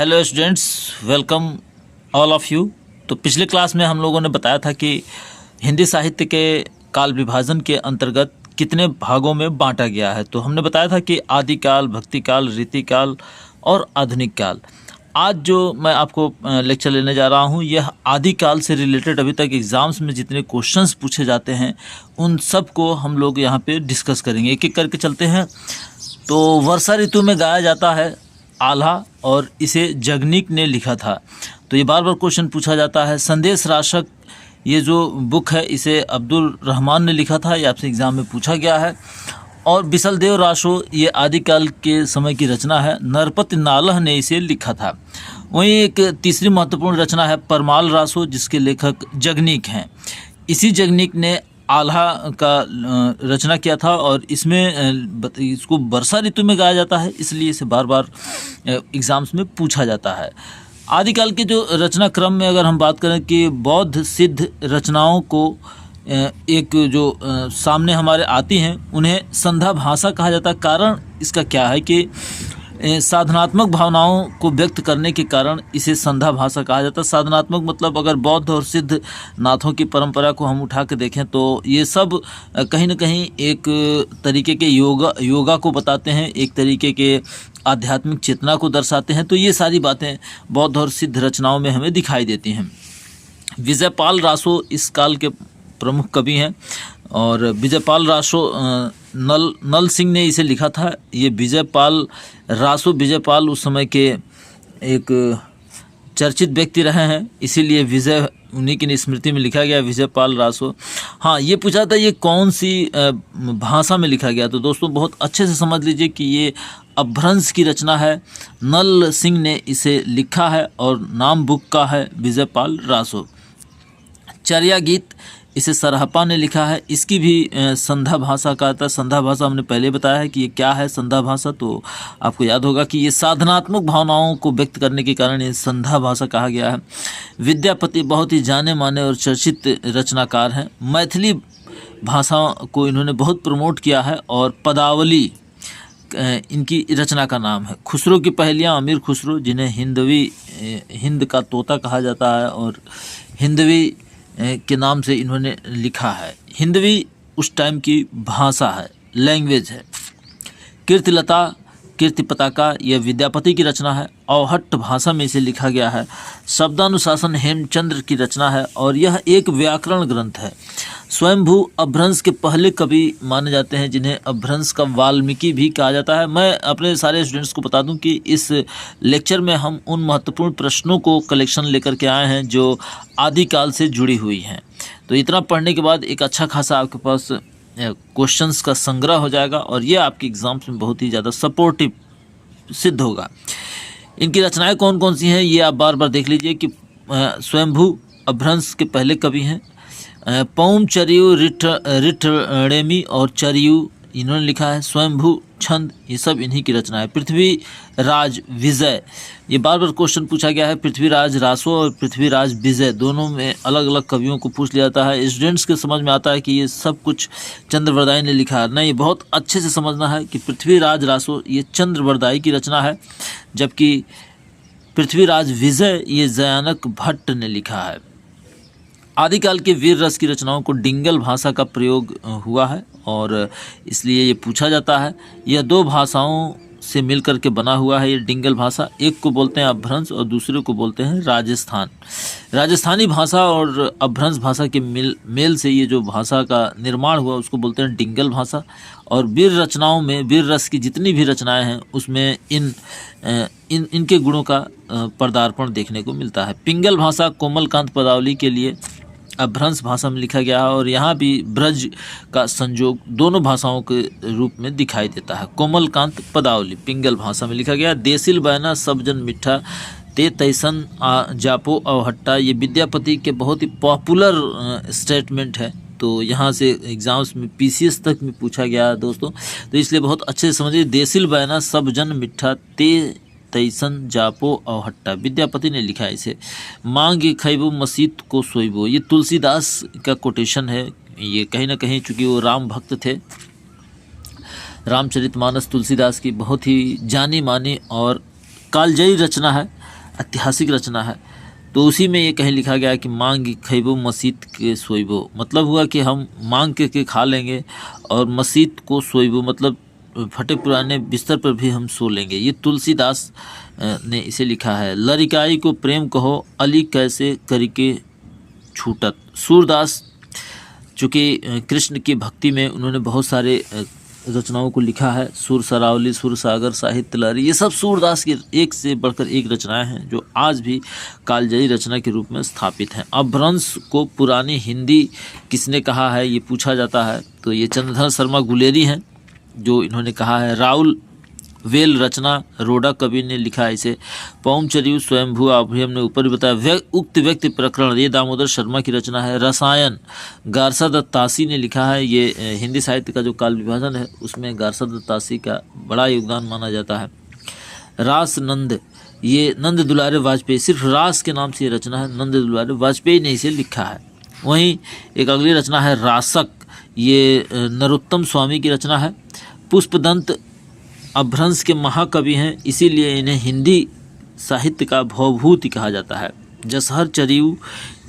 Hello students, welcome all of you. तो पिछले class में हम लोगों ने बताया था कि हिंदी साहित्य के काल विभाजन के अंतर्गत कितने भागों में बांटा गया है। तो हमने बताया था कि आदिकाल, भक्तिकाल, रीतिकाल और आधुनिक काल। आज जो मैं आपको लेक्चर लेने जा रहा हूँ यह आदिकाल से रिलेटेड अभी तक एग्ज़ाम्स में जितने क्वेश्चंस पूछे जाते हैं उन सब को हम लोग यहाँ पे डिस्कस करेंगे। एक एक करके चलते हैं। तो वर्षा ऋतु में गाया जाता है आल्हा और इसे जगनीक ने लिखा था। तो ये बार बार क्वेश्चन पूछा जाता है। संदेश राशक ये जो बुक है इसे अब्दुल रहमान ने लिखा था, ये आपसे एग्ज़ाम में पूछा गया है। और बिसलदेव रासो ये आदिकाल के समय की रचना है, नरपति नालह ने इसे लिखा था। वहीं एक तीसरी महत्वपूर्ण रचना है परमाल रासो जिसके लेखक जगनीक हैं। इसी जगनीक ने आल्हा का रचना किया था और इसमें इसको वर्षा ऋतु में गाया जाता है, इसलिए इसे बार बार एग्ज़ाम्स में पूछा जाता है। आदिकाल के जो रचना क्रम में अगर हम बात करें कि बौद्ध सिद्ध रचनाओं को एक जो सामने हमारे आती हैं उन्हें संध्या भाषा कहा जाता है। कारण इसका क्या है कि साधनात्मक भावनाओं को व्यक्त करने के कारण इसे संध्या भाषा कहा जाता है। साधनात्मक मतलब अगर बौद्ध और सिद्ध नाथों की परंपरा को हम उठा के देखें तो ये सब कहीं ना कहीं एक तरीके के योगा को बताते हैं, एक तरीके के आध्यात्मिक चेतना को दर्शाते हैं। तो ये सारी बातें बौद्ध और सिद्ध रचनाओं में हमें दिखाई देती हैं। विजयपाल रासो इस काल के प्रमुख कवि हैं और विजयपाल रासो नल सिंह ने इसे लिखा था। ये विजयपाल रासो विजयपाल उस समय के एक चर्चित व्यक्ति रहे हैं, इसीलिए विजय उन्हीं की स्मृति में लिखा गया विजयपाल रासो। हाँ, ये पूछा था ये कौन सी भाषा में लिखा गया। तो दोस्तों बहुत अच्छे से समझ लीजिए कि ये अपभ्रंश की रचना है। नल सिंह ने इसे लिखा है और नाम बुक का है विजयपाल रासो। चर्या गीत इसे सरहपा ने लिखा है। इसकी भी संध्या भाषा का आता है। संध्या भाषा हमने पहले बताया है कि ये क्या है संध्या भाषा, तो आपको याद होगा कि ये साधनात्मक भावनाओं को व्यक्त करने के कारण ये संध्या भाषा कहा गया है। विद्यापति बहुत ही जाने माने और चर्चित रचनाकार हैं। मैथिली भाषा को इन्होंने बहुत प्रमोट किया है और पदावली इनकी रचना का नाम है। खुसरो की पहेलियाँ अमीर खुसरो जिन्हें हिंद का तोता कहा जाता है और हिंदवी के नाम से इन्होंने लिखा है। हिंदवी उस टाइम की भाषा है, लैंग्वेज है। कीर्तिलता कीर्ति पताका यह विद्यापति की रचना है। अवहट्ट भाषा में इसे लिखा गया है। शब्दानुशासन हेमचंद्र की रचना है और यह एक व्याकरण ग्रंथ है। स्वयंभू अपभ्रंश के पहले कवि माने जाते हैं जिन्हें अपभ्रंश का वाल्मीकि भी कहा जाता है। मैं अपने सारे स्टूडेंट्स को बता दूं कि इस लेक्चर में हम उन महत्वपूर्ण प्रश्नों को कलेक्शन लेकर के आए हैं जो आदिकाल से जुड़ी हुई हैं। तो इतना पढ़ने के बाद एक अच्छा खासा आपके पास क्वेश्चंस का संग्रह हो जाएगा और ये आपके एग्जाम्स में बहुत ही ज़्यादा सपोर्टिव सिद्ध होगा। इनकी रचनाएं कौन कौन सी हैं ये आप बार बार देख लीजिए कि स्वयंभू अपभ्रंश के पहले कवि हैं। पौम चरियु रिठड़ेमी और चरियु इन्होंने लिखा है। स्वयंभू छंद ये सब इन्हीं की रचना है। पृथ्वीराज विजय ये बार बार क्वेश्चन पूछा गया है। पृथ्वीराज रासो और पृथ्वीराज विजय दोनों में अलग अलग कवियों को पूछ लिया जाता है। स्टूडेंट्स के समझ में आता है कि ये सब कुछ चंद्रवरदाई ने लिखा है। नहीं, बहुत अच्छे से समझना है कि पृथ्वीराज रासो ये चंद्रवरदाई की रचना है, जबकि पृथ्वीराज विजय ये जयानक भट्ट ने लिखा है। आदिकाल के वीर रस की रचनाओं को डिंगल भाषा का प्रयोग हुआ है और इसलिए ये पूछा जाता है। यह दो भाषाओं से मिलकर के बना हुआ है ये डिंगल भाषा। एक को बोलते हैं अपभ्रंश और दूसरे को बोलते हैं राजस्थानी भाषा और अपभ्रंश भाषा के मेल से ये जो भाषा का निर्माण हुआ उसको बोलते हैं डिंगल भाषा। और वीर रचनाओं में वीर रस की जितनी भी रचनाएं हैं उसमें इनके गुणों का पदार्पण देखने को मिलता है। पिंगल भाषा कोमलकांत पदावली के लिए अपभ्रंश भाषा में लिखा गया है और यहाँ भी ब्रज का संयोग दोनों भाषाओं के रूप में दिखाई देता है। कोमलकांत पदावली पिंगल भाषा में लिखा गया। देसिल बैना सब जन मिठा ते तैसन जापो अवहट्टा ये विद्यापति के बहुत ही पॉपुलर स्टेटमेंट है। तो यहाँ से एग्जाम्स में पीसीएस तक में पूछा गया दोस्तों, तो इसलिए बहुत अच्छे से समझिए। देसिल बैना सब जन मिठा ते तैसन जापो अवहट्टा विद्यापति ने लिखा है इसे। मांग खैबो मसीत को सोइबो ये तुलसीदास का कोटेशन है। ये कहीं ना कहीं चूँकि वो राम भक्त थे, रामचरितमानस तुलसीदास की बहुत ही जानी मानी और कालजयी रचना है। ऐतिहासिक रचना है। तो उसी में ये कहीं लिखा गया है कि मांग खैबो मसीत के सोइबो, मतलब हुआ कि हम मांग के खा लेंगे और मसीत को सोइबो मतलब फटे पुराने बिस्तर पर भी हम सो लेंगे। ये तुलसीदास ने इसे लिखा है। लरिकाई को प्रेम कहो अली कैसे करिके छूटत। सूरदास चूँकि कृष्ण की भक्ति में उन्होंने बहुत सारे रचनाओं को लिखा है। सुर सरावली, सुर सागर, साहित्य लहरी, ये सब सूरदास की एक से बढ़कर एक रचनाएं हैं जो आज भी कालजयी रचना के रूप में स्थापित हैं। अपभ्रंश को पुरानी हिंदी किसने कहा है, ये पूछा जाता है। तो ये चंद्रधर शर्मा गुलेरी हैं जो इन्होंने कहा है। राउल वेल रचना रोडा कवि ने लिखा है इसे। पौमचर्यु स्वयंभू अभी हमने ऊपर भी बताया। उक्त व्यक्ति प्रकरण ये दामोदर शर्मा की रचना है। रसायन गारसा दत्त तासी ने लिखा है। ये हिंदी साहित्य का जो काल विभाजन है उसमें गारसा दत्त तासी का बड़ा योगदान माना जाता है। रास नंद, ये नंद दुलारे वाजपेयी, सिर्फ रास के नाम से ये रचना है, नंद दुलारे वाजपेयी ने इसे लिखा है। वहीं एक अगली रचना है रासक, ये नरोत्तम स्वामी की रचना है। पुष्पदंत अपभ्रंश के महाकवि हैं, इसीलिए इन्हें हिंदी साहित्य का भवभूति कहा जाता है। जसहर चरियू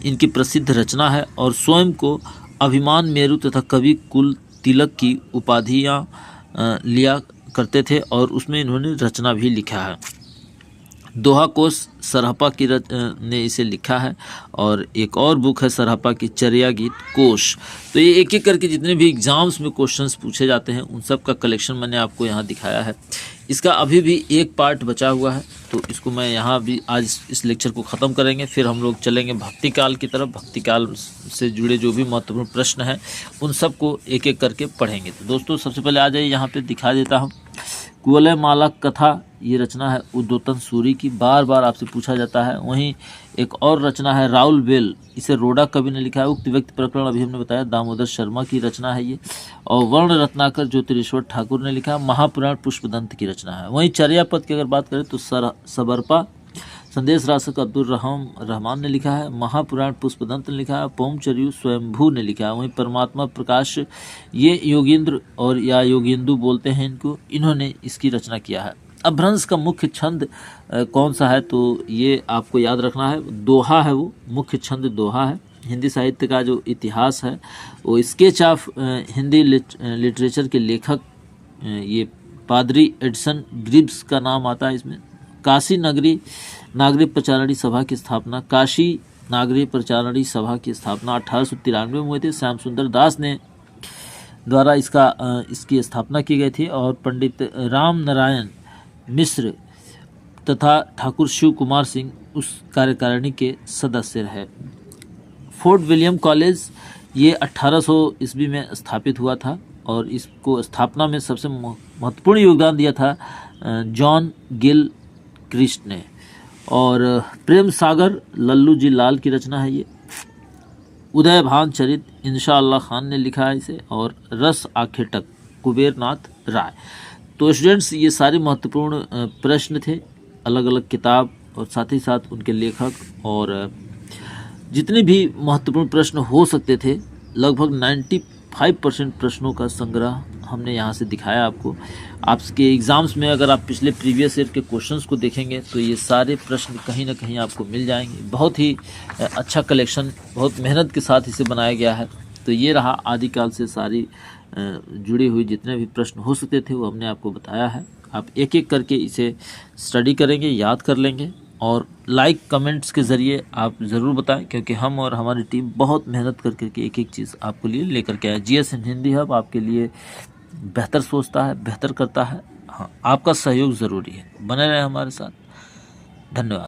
इनकी प्रसिद्ध रचना है और स्वयं को अभिमान मेरु तथा कवि कुल तिलक की उपाधियाँ लिया करते थे और उसमें इन्होंने रचना भी लिखा है। दोहा कोश सरहपा की ने इसे लिखा है और एक और बुक है सरहपा की चर्या गीत कोश। तो ये एक एक करके जितने भी एग्जाम्स में क्वेश्चंस पूछे जाते हैं उन सब का कलेक्शन मैंने आपको यहाँ दिखाया है। इसका अभी भी एक पार्ट बचा हुआ है तो इसको मैं यहाँ भी आज इस लेक्चर को ख़त्म करेंगे। फिर हम लोग चलेंगे भक्ति काल की तरफ। भक्ति काल से जुड़े जो भी महत्वपूर्ण प्रश्न हैं उन सब को एक एक करके पढ़ेंगे। तो दोस्तों सबसे पहले आ जाइए, यहाँ पे दिखा देता हूँ। कुवलय माला कथा ये रचना है उद्योतन सूरी की, बार बार आपसे पूछा जाता है। वहीं एक और रचना है राउल वेल, इसे रोडा कवि ने लिखा है। उक्त व्यक्ति प्रकरण अभी हमने बताया दामोदर शर्मा की रचना है ये। और वर्ण रत्नाकर ज्योतिरेश्वर ठाकुर ने लिखा। महापुराण पुष्पदंत की रचना है। वहीं चर्या पद की अगर बात करें तो सबरपा संदेश रासक अब्दुल रहमान ने लिखा है। महापुराण पुष्पदंत ने लिखा है। पौमचर्यु स्वयंभू ने लिखा है। वहीं परमात्मा प्रकाश ये योगेंद्र और या योगेंदु बोलते हैं इनको, इन्होंने इसकी रचना किया है। अपभ्रंश का मुख्य छंद कौन सा है तो ये आपको याद रखना है, दोहा है। वो मुख्य छंद दोहा है। हिंदी साहित्य का जो इतिहास है वो स्केच ऑफ हिंदी लिटरेचर के लेखक ये पादरी एडिसन ग्रिब्स का नाम आता है इसमें। काशी नागरिक प्रचारणी सभा की स्थापना, काशी नागरिक प्रचारणी सभा की स्थापना 1893 में हुए थे। श्याम सुंदर दास ने द्वारा इसकी स्थापना की गई थी और पंडित राम नारायण मिश्र तथा ठाकुर शिव कुमार सिंह उस कार्यकारिणी के सदस्य है। फोर्ट विलियम कॉलेज ये 1800 ईस्वी में स्थापित हुआ था और इसको स्थापना में सबसे महत्वपूर्ण योगदान दिया था जॉन गिल क्रिस्ट ने। और प्रेम सागर लल्लू जी लाल की रचना है ये। उदय भान चरित इंशाअल्लाह खान ने लिखा है इसे। और रस आखेटक कुबेर नाथ राय। तो स्टूडेंट्स ये सारे महत्वपूर्ण प्रश्न थे, अलग अलग किताब और साथ ही साथ उनके लेखक और जितने भी महत्वपूर्ण प्रश्न हो सकते थे, लगभग 95% प्रश्नों का संग्रह हमने यहाँ से दिखाया आपको। आपके एग्ज़ाम्स में अगर आप पिछले प्रीवियस ईयर के क्वेश्चंस को देखेंगे तो ये सारे प्रश्न कहीं ना कहीं आपको मिल जाएंगे। बहुत ही अच्छा कलेक्शन, बहुत मेहनत के साथ इसे बनाया गया है। तो ये रहा आदिकाल से सारी जुड़ी हुई जितने भी प्रश्न हो सकते थे वो हमने आपको बताया है। आप एक एक करके इसे स्टडी करेंगे, याद कर लेंगे और लाइक कमेंट्स के ज़रिए आप ज़रूर बताएं, क्योंकि हम और हमारी टीम बहुत मेहनत कर करके एक एक चीज़ आपके लिए लेकर के आए। जीएस हिंदी हब आपके लिए बेहतर सोचता है, बेहतर करता है। हाँ, आपका सहयोग ज़रूरी है। बने रहें हमारे साथ। धन्यवाद।